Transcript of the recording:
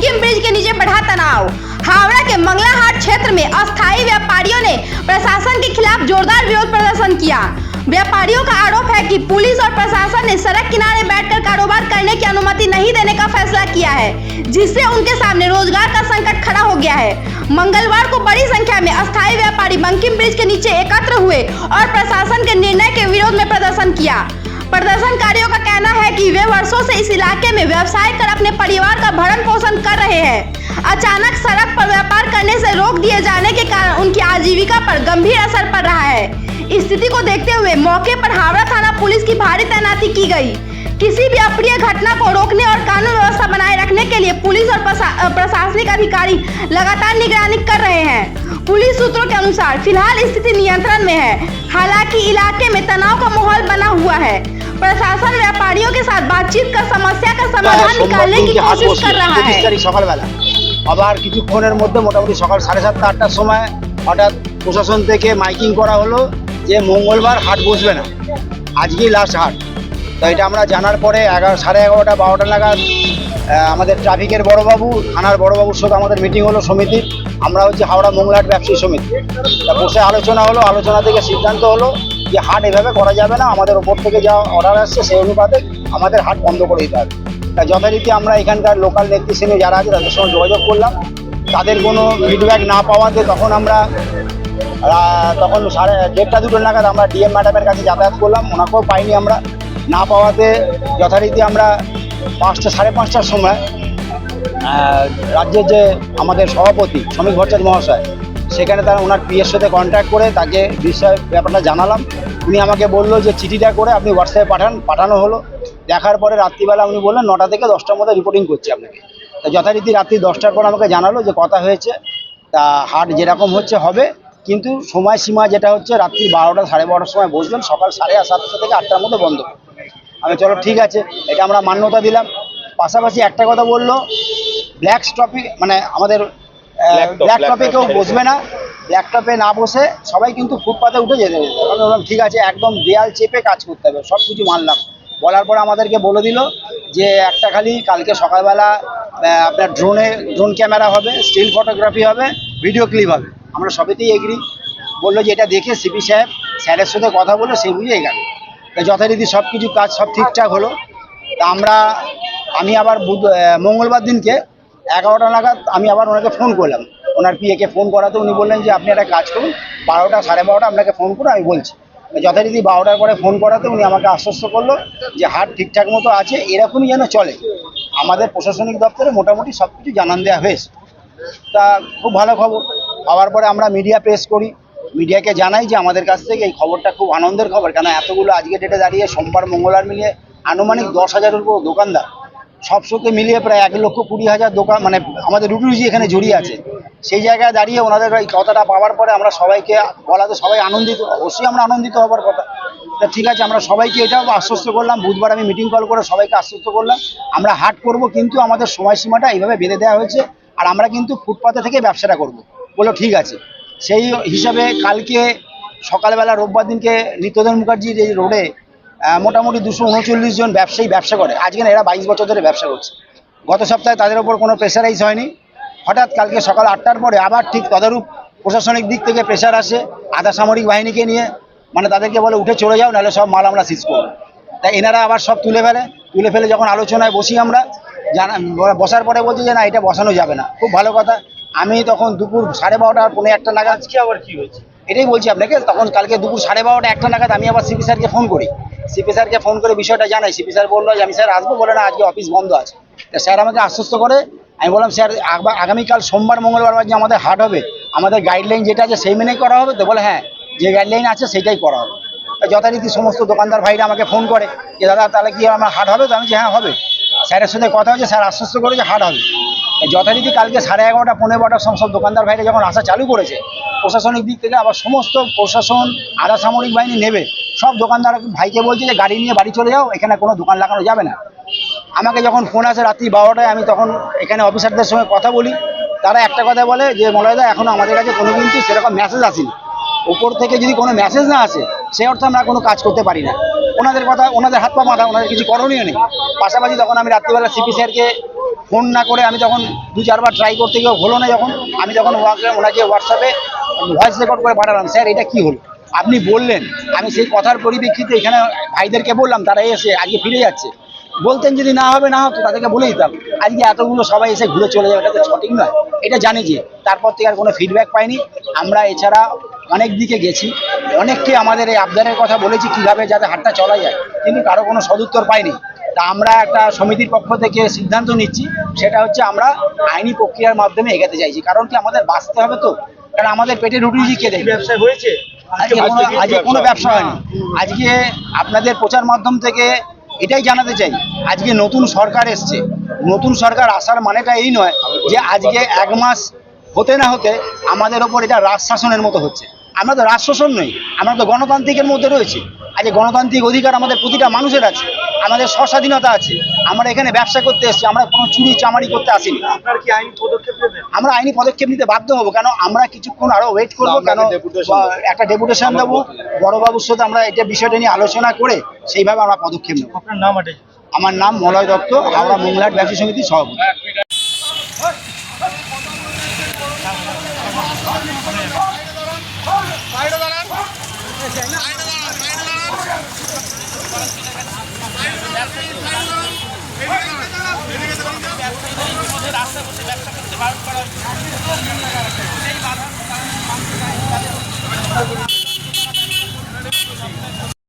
Bankim bridge के नीचे बढ़ा तनाव। हावड़ा के मंगलाहाट क्षेत्र में अस्थायी व्यापारियों ने प्रशासन के खिलाफ जोरदार विरोध प्रदर्शन किया। व्यापारियों का आरोप है कि पुलिस और प्रशासन ने सड़क किनारे बैठकर कारोबार करने की अनुमति नहीं देने का फैसला किया है, जिससे उनके सामने रोजगार का संकट खड़ा हो गया है। मंगलवार को बड़ी संख्या में अस्थायी व्यापारी बंकिम ब्रिज के नीचे एकत्र हुए और प्रशासन के निर्णय के विरोध में प्रदर्शन किया। प्रदर्शनकारियों का कहना है कि वे वर्षों से इस इलाके में व्यवसाय कर अपने परिवार का भरण पोषण कर रहे हैं। अचानक सड़क पर व्यापार करने से रोक दिए जाने के कारण उनकी आजीविका पर गंभीर असर पड़ रहा है। स्थिति को देखते हुए मौके पर हावड़ा थाना पुलिस की भारी तैनाती की गई। किसी भी अप्रिय घटना को रोकने और कानून व्यवस्था बनाए रखने के लिए पुलिस और प्रशासनिक अधिकारी लगातार निगरानी कर रहे हैं। पुलिस सूत्रों के अनुसार फिलहाल स्थिति नियंत्रण में है, हालांकि इलाके में तनाव का माहौल बना हुआ है। प्रशासन व्यापारियों के साथ बातचीत कर समस्या का समाधान निकालने की कोशिश कर रहा है। সকালবেলা আবার কিছুক্ষণের মধ্যে মোটামুটি সকাল 7:30 8টার সময় হঠাৎ প্রশাসন থেকে মাইকিং করা হলো যে মঙ্গলবার হাট বসবে না, আজকেই লাস্ট হাট। তো এটা আমরা জানার পরে 11:30 12টা নাগাদ আমাদের ট্রাফিকের বড়বাবু, থানার বড়বাবুর সাথে আমাদের মিটিং হলো সমিতির। আমরা হচ্ছে হাওড়া মঙ্গলাহাট ব্যবসায়ী সমিতি, তা বসে আলোচনা হলো। আলোচনা থেকে সিদ্ধান্ত হলো যে হাট এভাবে করা যাবে না, আমাদের ওপর থেকে যা অর্ডার আসছে সেই অনুপাতে আমাদের হাট বন্ধ করে দিতে হবে। তা যথারীতি আমরা এখানকার লোকাল নেতৃশ্রেণী যারা আছে তাদের সঙ্গে যোগাযোগ করলাম। তাদের কোনো ফিডব্যাক না পাওয়াতে তখন 1:30 2টো নাগাদ আমরা ডিএম ম্যাডামের কাছে যাতায়াত করলাম, ওনাকেও পাইনি আমরা। না পাওয়াতে যথারীতি আমরা 5টা 5:30টার সময় রাজ্যের যে আমাদের সভাপতি শ্রমিক ভট্টাচার্য মহাশয়, সেখানে তারা ওনার পিএর সাথে কন্ট্যাক্ট করে তাকে ব্যাপারটা জানালাম। উনি আমাকে বললো যে চিঠিটা করে আপনি হোয়াটসঅ্যাপে পাঠানো হলো। দেখার পরে রাত্রিবেলা উনি বললেন 9টা থেকে 10টার মধ্যে রিপোর্টিং করছি আপনাকে। তা যথারীতি রাত্রি 10টার পর আমাকে জানালো যে কথা হয়েছে, তা হাট যেরকম হচ্ছে হবে, কিন্তু সময়সীমা যেটা হচ্ছে রাত্রি 12টা 12:30টার সময় বসবেন, সকাল 7:30 থেকে 8টার মধ্যে বন্ধ। আমি চলো ঠিক আছে, এটা আমরা মান্যতা দিলাম। পাশাপাশি একটা কথা বললো, ব্ল্যাক টপে মানে আমাদের ব্ল্যাক টপে কেউ বসবে না, ব্ল্যাক টপে না বসে সবাই কিন্তু ফুটপাতে উঠে যেতে হবে। আমি বললাম ঠিক আছে, একদম দেয়াল চেপে কাজ করতে হবে। সব কিছু মানলাম। বলার পর আমাদেরকে বলে দিল যে একটা খালি কালকে সকালবেলা আপনার ড্রোন ক্যামেরা হবে, স্টিল ফটোগ্রাফি হবে, ভিডিও ক্লিপ হবে। আমরা সবেতেই এগ্রি। বললো যে এটা দেখে সিপি স্যারের সাথে কথা বলে সেই বুঝে এগেল। তা যথারীতি সব কিছু কাজ সব ঠিকঠাক হলো। তা আমি আবার মঙ্গলবার দিনকে 11টা নাগাদ আমি আবার ওনাকে ফোন করলাম। ওনার পিএকে ফোন করাতে উনি বললেন যে আপনি একটা কাজ করুন, 12টা 12:30 আপনাকে ফোন করে আমি বলছি। যথারীতি 12টার পরে ফোন করাতে উনি আমাকে আশ্বস্ত করলো যে হাট ঠিকঠাক মতো আছে, এরকমই যেন চলে। আমাদের প্রশাসনিক দপ্তরে মোটামুটি সব কিছু জানান দেওয়া হয়েছে। তা খুব ভালো খবর। পাওয়ার পরে আমরা মিডিয়া প্রেস করি, মিডিয়াকে জানাই যে আমাদের কাছ থেকে এই খবরটা খুব আনন্দের খবর। কেন এতগুলো আজকে ডেটে দাঁড়িয়ে সোমবার মঙ্গলবার মিলিয়ে আনুমানিক 10,000-এর উপর দোকানদার, সব শোকে মিলিয়ে প্রায় 1,20,000 দোকান, মানে আমাদের রুটি এখানে জড়িয়ে আছে। সেই জায়গায় দাঁড়িয়ে ওনাদের এই কথাটা পাওয়ার পরে আমরা সবাইকে বলাতে সবাই আনন্দিত, অবশ্যই আমরা আনন্দিত হবার কথা। তা ঠিক আছে, আমরা সবাইকে এটাও আশ্বস্ত করলাম। বুধবার আমি মিটিং কল করে সবাইকে আশ্বস্ত করলাম আমরা হাট করব, কিন্তু আমাদের সময়সীমাটা এইভাবে বেঁধে দেওয়া হয়েছে, আর আমরা কিন্তু ফুটপাতে থেকে ব্যবসাটা করব। বললো ঠিক আছে। সেই হিসাবে কালকে সকালবেলা রোববার দিনকে নিত্যধন মুখার্জির এই রোডে মোটামুটি 239 জন ব্যবসায়ী ব্যবসা করে। আজকে এরা 22 বছর ধরে ব্যবসা করছে। গত সপ্তাহে তাদের ওপর কোনো প্রেশারাইজ হয়নি। হঠাৎ কালকে সকাল 8টার পরে আবার ঠিক তদারূপ প্রশাসনিক দিক থেকে প্রেশার আসে আধা সামরিক বাহিনীকে নিয়ে, মানে তাদেরকে বলে উঠে চলে যাও, নাহলে সব মাল আমরা সিজ করবো। তাই এনারা আবার সব তুলে ফেলে যখন আলোচনায় বসি আমরা বসার পরে বলছি যে না, এটা বসানো যাবে না। খুব ভালো কথা। আমি তখন দুপুর 12:30 1:30 নাগাদ, আজকে আবার কি হয়েছে এটাই বলছি আপনাকে, তখন কালকে দুপুর 12:30 1টা নাগাদ আমি আবার সিপি স্যারকে ফোন করি। সিপি স্যারকে ফোন করে বিষয়টা জানাই। সিপি স্যার বললো যে আমি স্যার আসবো, বলে না আজকে অফিস বন্ধ আছে। তা স্যার আমাকে আশ্বস্ত করে। আমি বললাম স্যার আগামীকাল সোমবার মঙ্গলবার যে আমাদের হাট হবে, আমাদের গাইডলাইন যেটা আছে সেই মেনেই করা হবে তো? বলে হ্যাঁ, যে গাইডলাইন আছে সেটাই করা হবে। যথারীতি সমস্ত দোকানদার ভাইরা আমাকে ফোন করে যে দাদা তাহলে কি আমার হাট হবে? তো আমি যে হ্যাঁ হবে। স্যারের সাথে কথা হয়েছে, স্যার আশ্বস্ত করে যে হাট হবে। যথারীতি কালকে 11:30 পৌনে 12টার সব দোকানদার ভাইরা যখন আসা চালু করেছে, প্রশাসনিক দিক থেকে আবার সমস্ত প্রশাসন আধা সামরিক বাহিনী নেবে। সব দোকানদার ভাইকে বলছে যে গাড়ি নিয়ে বাড়ি চলে যাও, এখানে কোনো দোকান লাগানো যাবে না। আমাকে যখন ফোন আসে রাত্রি 12টায়, আমি তখন এখানে অফিসারদের সঙ্গে কথা বলি। তারা একটা কথা বলে যে মলয়দা এখনও আমাদের কাছে কোনো কিন্তু সেরকম মেসেজ আসেনি। উপর থেকে যদি কোনো মেসেজ না আসে সেই অর্থে আমরা কোনো কাজ করতে পারি না। ওনাদের কথা, ওনাদের হাত পা বাঁধা, ওনাদের কিছু করণীয় নেই। পাশাপাশি তখন আমি রাত্রিবেলা সিপি স্যারকে ফোন না করে আমি তখন 2-4 বার ট্রাই করতে গিয়ে হলো না, যখন আমি তখন ওনাকে হোয়াটসঅ্যাপে ভয়েস রেকর্ড করে পাঠালাম, স্যার এটা কি হলো, আপনি বললেন। আমি সেই কথার পরিপ্রেক্ষিতে এখানে ভাইদেরকে বললাম, তারা এসে আজকে ফিরে যাচ্ছে। বলতেন যদি না হবে না হতো তাদেরকে বলে দিতাম, আজকে এতগুলো সবাই এসে ঘুরে চলে যাবে, এটা তো সঠিক নয়, এটা জানি যে। তারপর থেকে আর কোনো ফিডব্যাক পাইনি। আমরা এছাড়া অনেক দিকে গেছি, অনেককে আমাদের এই আবদারের কথা বলেছি কীভাবে যাতে হাটটা চলা যায়, কিন্তু কারো কোনো সদুত্তর পাইনি। তা আমরা একটা সমিতির পক্ষ থেকে সিদ্ধান্ত নিচ্ছি, সেটা হচ্ছে আমরা আইনি প্রক্রিয়ার মাধ্যমে এগোতে চাইছি। কারণ কি, আমাদের বাঁচতে হবে তো, কারণ আমাদের পেটে রুটি কে দেয়। ব্যবসা হয়েছে আজকে কোনো ব্যবসা হয়নি। আজকে আপনাদের প্রচার মাধ্যম থেকে এটাই জানাতে চাই, আজকে নতুন সরকার এসছে, নতুন সরকার আসার মানেটা এই নয় যে আজকে 1 মাস হতে না হতে আমাদের ওপর এটা রাজ শাসনের মতো হচ্ছে। আমরা তো রাজ শাসন নই, আমরা তো গণতান্ত্রিকের মধ্যে রয়েছি। আজকে গণতান্ত্রিক অধিকার আমাদের প্রতিটা মানুষের আছে, আমাদের স্বস্বাধীনতা আছে। আমরা এখানে ব্যবসা করতে এসেছি, আমরা কোনো চুরি চামারি করতে আসিনি। আপনার কি আইনি পদক্ষেপ নেবেন? আমরা আইনি পদক্ষেপ নিতে বাধ্য হবো, কেন আমরা কিছুক্ষণ আরো ওয়েট করবো, কেন একটা ডেপুটেশন দেবো বড়বাবুর সাথে, আমরা এটা বিষয়টা নিয়ে আলোচনা করে সেইভাবে আমরা পদক্ষেপ নেব। আপনার নাম আটে? আমার নাম মলয় দত্ত, হাওড়া মঙ্গলহাট ব্যবসায়ী সমিতির সভাপতি। রাস্তা করতে ব্যবসা করতে